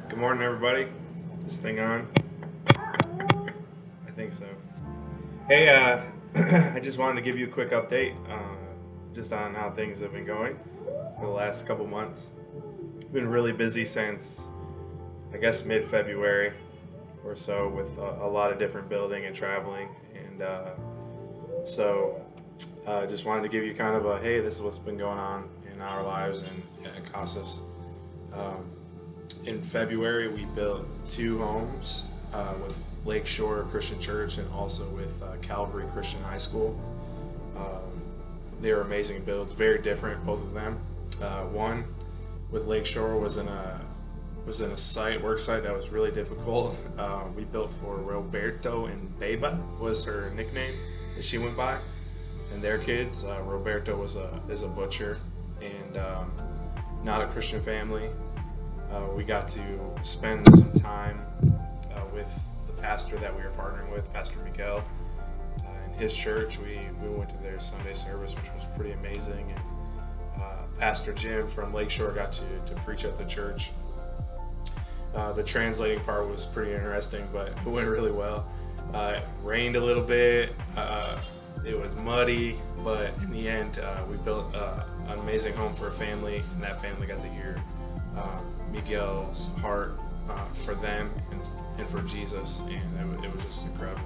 Good morning, everybody. Is this thing on? I think so. Hey, I just wanted to give you a quick update, just on how things have been going for the last couple months. Been really busy since, I guess, mid-February or so with a lot of different building and traveling, and so just wanted to give you kind of a hey, this is what's been going on in our lives and at Casas. Um, in February, we built two homes with Lakeshore Christian Church and also with Calvary Christian High School. They were amazing builds, very different, both of them. One with Lakeshore was in a work site that was really difficult. We built for Roberto and Beba was her nickname that she went by, and their kids. Roberto is a butcher and not a Christian family. We got to spend some time with the pastor that we were partnering with, Pastor Miguel, in his church. We went to their Sunday service, which was pretty amazing. And Pastor Jim from Lakeshore got to preach at the church. The translating part was pretty interesting, but it went really well. It rained a little bit. It was muddy, but in the end, we built an amazing home for a family, and that family got to hear Miguel's heart for them and for Jesus, and it was just incredible.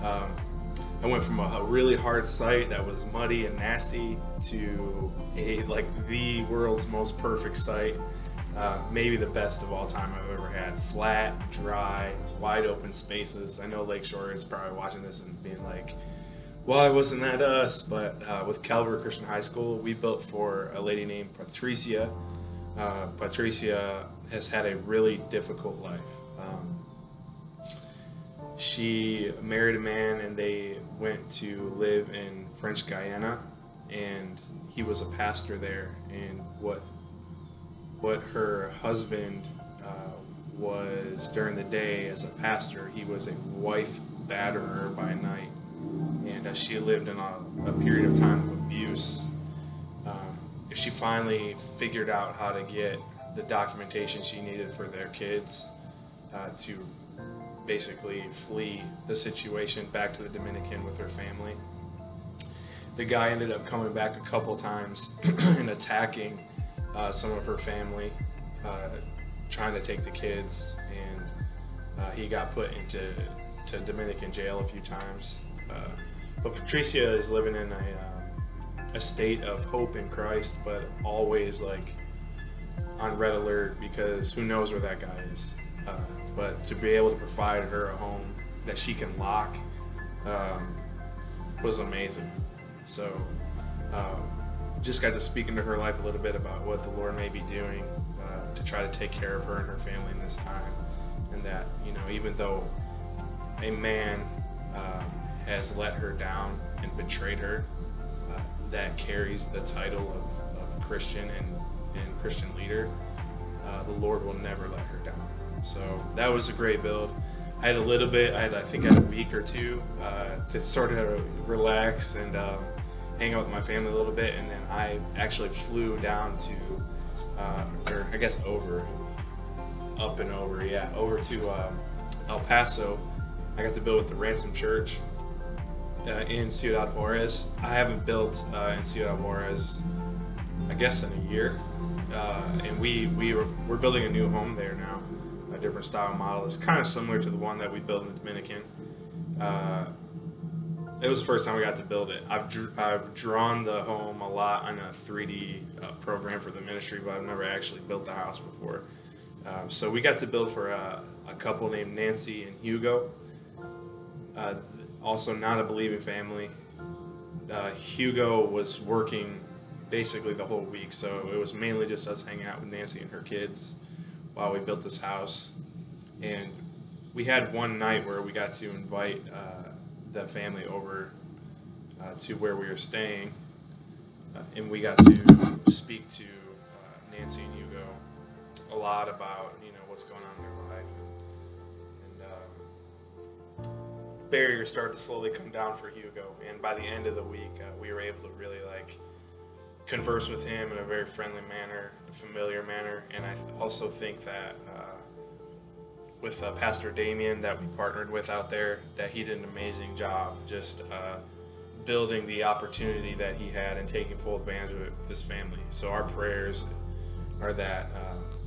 I went from a really hard site that was muddy and nasty to the world's most perfect site, maybe the best of all time I've ever had. Flat, dry, wide open spaces. I know Lakeshore is probably watching this and being like, why wasn't that us? But with Calvary Christian High School, we built for a lady named Patricia. Patricia has had a really difficult life. She married a man and they went to live in French Guiana, and he was a pastor there. And what her husband was during the day as a pastor, he was a wife batterer by night. And she lived in a period of time of abuse. She finally figured out how to get the documentation she needed for their kids to basically flee the situation back to the Dominican with her family. The guy ended up coming back a couple times and attacking some of her family, trying to take the kids, and he got put into Dominican jail a few times. But Patricia is living in a state of hope in Christ, but always on red alert because who knows where that guy is. But to be able to provide her a home that she can lock was amazing. So just got to speak into her life a little bit about what the Lord may be doing to try to take care of her and her family in this time, and that even though a man has let her down and betrayed her, that carries the title of Christian and Christian leader, the Lord will never let her down. So that was a great build. I had I think I had a week or two to sort of relax and hang out with my family a little bit, and then I actually flew down to, over to El Paso. I got to build with the Ransom Church in Ciudad Juarez. I haven't built in Ciudad Juarez, I guess, in a year, and we're building a new home there now, a different style model. It's kind of similar to the one that we built in the Dominican. It was the first time we got to build it. I've drawn the home a lot on a 3D program for the ministry, but I've never actually built the house before. So we got to build for a couple named Nancy and Hugo. Also not a believing family. Hugo was working basically the whole week, so it was mainly just us hanging out with Nancy and her kids while we built this house. And we had one night where we got to invite the family over to where we were staying, and we got to speak to Nancy and Hugo a lot about what's going on in their life, and barriers started to slowly come down for Hugo. And by the end of the week, we were able to really converse with him in a very friendly manner, a familiar manner. And I also think that with Pastor Damien that we partnered with out there, that he did an amazing job just building the opportunity that he had and taking full advantage of it with his family. So our prayers are that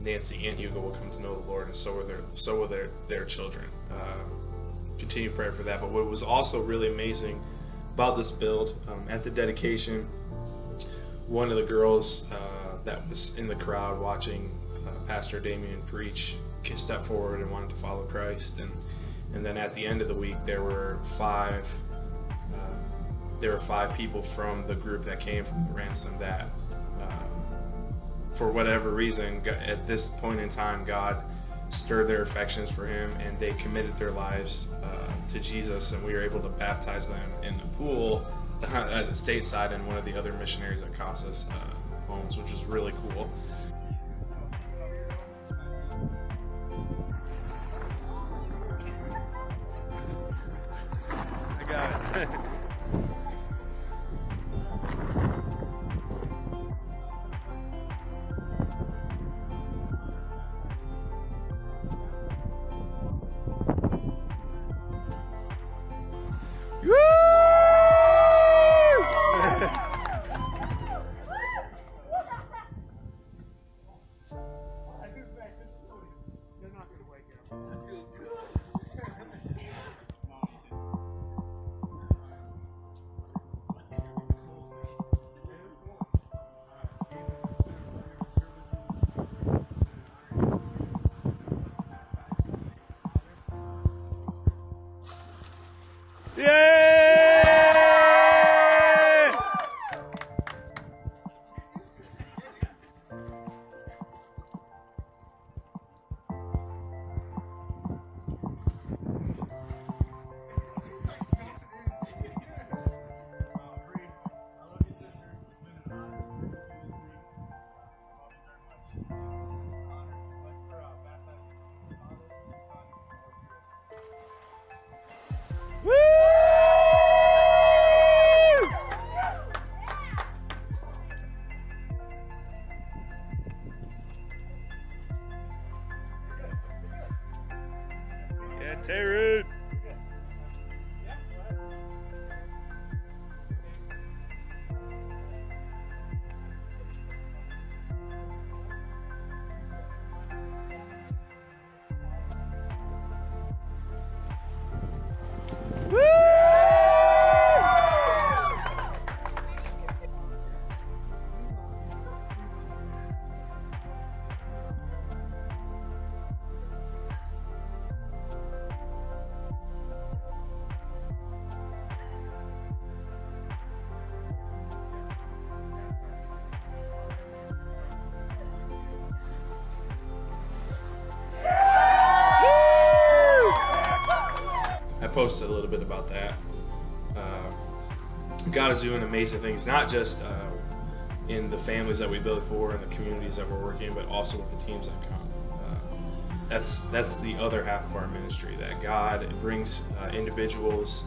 Nancy and Hugo will come to know the Lord, and so will their children. Continue prayer for that. But what was also really amazing about this build, at the dedication, one of the girls that was in the crowd watching Pastor Damien preach stepped forward and wanted to follow Christ, and then at the end of the week there were five people from the group that came from the ransom that for whatever reason at this point in time God stirred their affections for him, and they committed their lives to Jesus, and we were able to baptize them in the pool at the stateside in one of the other missionaries at Casas homes, which was really cool. I got it. Yeah, Taryn. I posted a little bit about that. God is doing amazing things, not just in the families that we build for and the communities that we're working in, but also with the teams that come. That's the other half of our ministry, that God brings individuals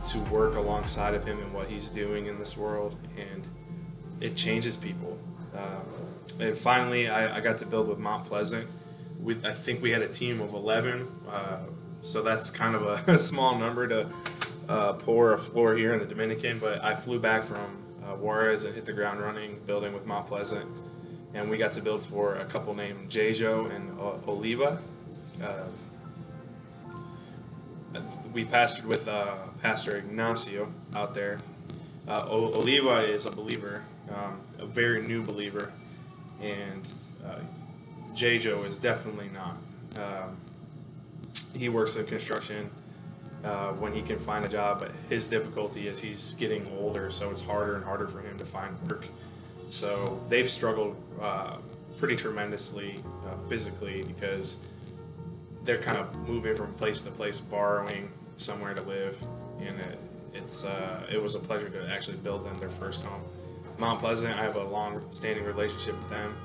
to work alongside of Him in what He's doing in this world, and it changes people. And finally, I got to build with Mount Pleasant. I think we had a team of 11, so that's kind of a small number to pour a floor here in the Dominican, but I flew back from Juarez and hit the ground running, building with Mount Pleasant, and we got to build for a couple named Jejo and Oliva. We pastored with Pastor Ignacio out there. Oliva is a believer, a very new believer, and Jejo is definitely not. He works in construction when he can find a job, but his difficulty is he's getting older, so it's harder and harder for him to find work. So they've struggled pretty tremendously physically, because they're kind of moving from place to place, borrowing somewhere to live, and it was a pleasure to actually build them their first home. Mount Pleasant, I have a long-standing relationship with them.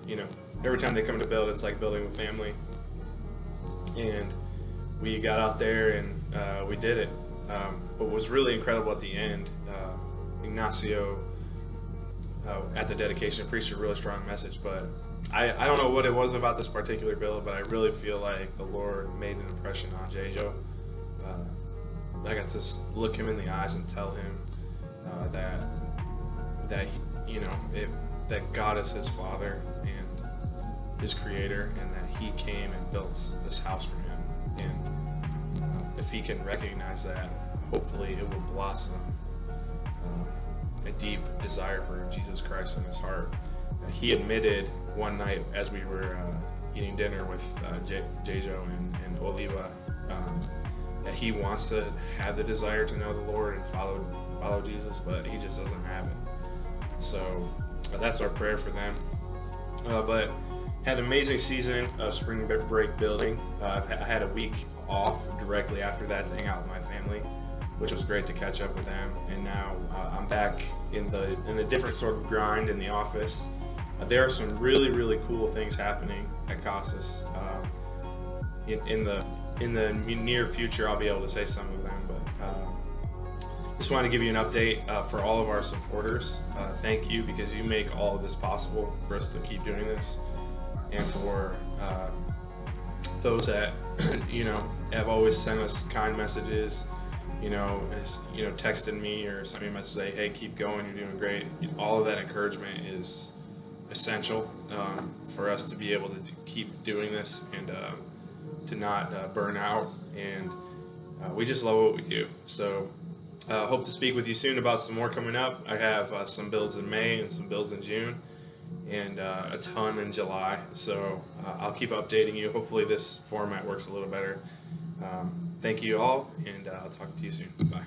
You know, every time they come to build, it's like building with family. And we got out there and we did it. What was really incredible at the end, Ignacio at the dedication preached a really strong message, but I don't know what it was about this particular build, but I really feel like the Lord made an impression on J-Jo. I got to look him in the eyes and tell him that he, that God is his Father and his Creator, and that He came and built this house for him. And if he can recognize that, hopefully it will blossom a deep desire for Jesus Christ in his heart. He admitted one night as we were eating dinner with J-Jo and Oliva that he wants to have the desire to know the Lord and follow Jesus, but he just doesn't have it. So that's our prayer for them. But had an amazing season of spring break building. I had a week off directly after that to hang out with my family, which was great to catch up with them. And now I'm back in the different sort of grind in the office. There are some really cool things happening at Casas. In the near future, I'll be able to say some of them, but just wanted to give you an update for all of our supporters. Thank you, because you make all of this possible for us to keep doing this, and for those that have always sent us kind messages, texted me or sent me a message say, hey, keep going, you're doing great. All of that encouragement is essential for us to be able to keep doing this and to not burn out, and we just love what we do. So hope to speak with you soon about some more coming up. I have some builds in May and some builds in June, and a ton in July, so I'll keep updating you. Hopefully this format works a little better. Thank you all, and I'll talk to you soon. Bye.